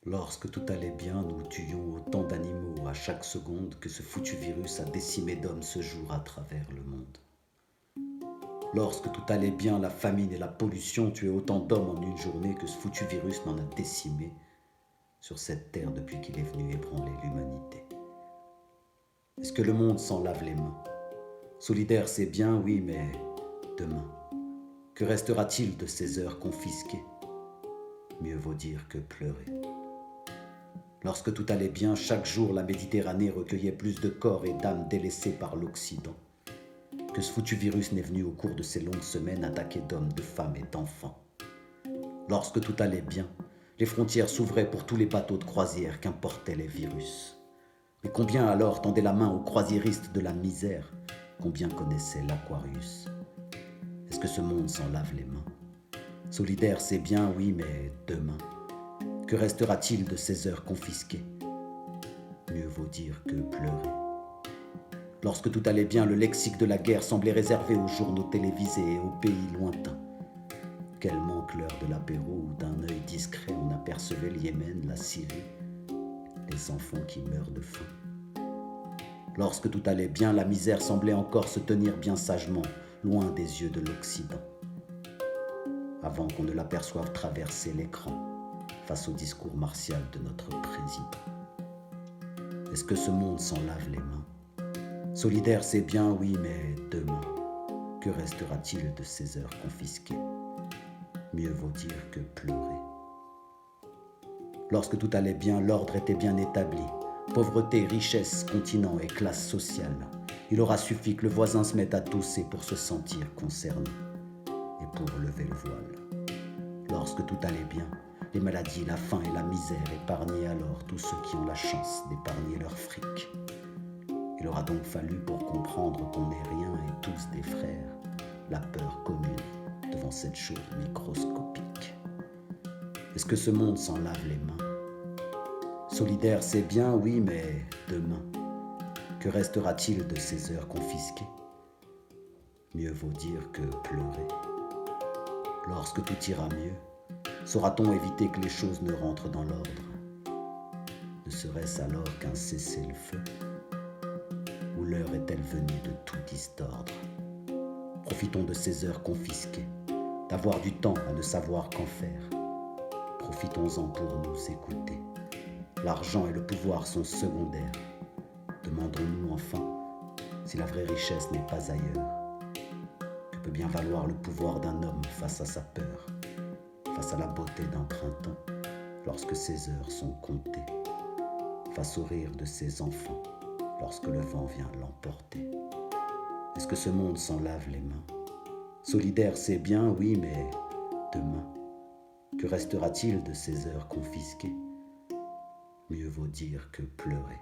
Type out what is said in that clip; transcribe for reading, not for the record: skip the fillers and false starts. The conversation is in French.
Lorsque tout allait bien, nous tuions autant d'animaux à chaque seconde que ce foutu virus a décimé d'hommes ce jour à travers le monde. Lorsque tout allait bien, la famine et la pollution tuaient autant d'hommes en une journée que ce foutu virus n'en a décimé sur cette terre depuis qu'il est venu ébranler l'humanité. Est-ce que le monde s'en lave les mains? Solidaire, c'est bien, oui, mais demain, que restera-t-il de ces heures confisquées? Mieux vaut dire que pleurer. Lorsque tout allait bien, chaque jour la Méditerranée recueillait plus de corps et d'âmes délaissés par l'Occident que ce foutu virus n'est venu au cours de ces longues semaines attaquer d'hommes, de femmes et d'enfants. Lorsque tout allait bien, les frontières s'ouvraient pour tous les bateaux de croisière qu'importaient les virus. Et combien alors tendaient la main aux croisiéristes de la misère? Combien connaissaient l'Aquarius? Est-ce que ce monde s'en lave les mains? Solidaire, c'est bien, oui, mais demain, que restera-t-il de ces heures confisquées? Mieux vaut dire que pleurer. Lorsque tout allait bien, le lexique de la guerre semblait réservé aux journaux télévisés et aux pays lointains. Quel manque l'heure de l'apéro où d'un œil discret on apercevait le Yémen, la Syrie, les enfants qui meurent de faim. Lorsque tout allait bien, la misère semblait encore se tenir bien sagement, loin des yeux de l'Occident, avant qu'on ne l'aperçoive traverser l'écran face au discours martial de notre président. Est-ce que ce monde s'en lave les mains? Solidaire, c'est bien, oui, mais demain, que restera-t-il de ces heures confisquées? Mieux vaut dire que pleurer. Lorsque tout allait bien, l'ordre était bien établi. Pauvreté, richesse, continent et classe sociale. Il aura suffi que le voisin se mette à tousser pour se sentir concerné et pour lever le voile. Lorsque tout allait bien, les maladies, la faim et la misère épargnaient alors tous ceux qui ont la chance d'épargner leur fric. Il aura donc fallu, pour comprendre qu'on n'est rien et tous des frères, la peur commune devant cette chose microscopique. Est-ce que ce monde s'en lave les mains? Solidaire, c'est bien, oui, mais demain, que restera-t-il de ces heures confisquées? Mieux vaut dire que pleurer. Lorsque tout ira mieux, saura-t-on éviter que les choses ne rentrent dans l'ordre? Ne serait-ce alors qu'un cessez-le-feu? Ou l'heure est-elle venue de tout distordre? Profitons de ces heures confisquées, d'avoir du temps à ne savoir qu'en faire. Profitons-en pour nous écouter. L'argent et le pouvoir sont secondaires. Demandons-nous enfin si la vraie richesse n'est pas ailleurs. Que peut bien valoir le pouvoir d'un homme face à sa peur, face à la beauté d'un printemps, lorsque ses heures sont comptées, face au rire de ses enfants, lorsque le vent vient l'emporter? Est-ce que ce monde s'en lave les mains? Solidaire, c'est bien, oui, mais demain, que restera-t-il de ces heures confisquées? Mieux vaut dire que pleurer.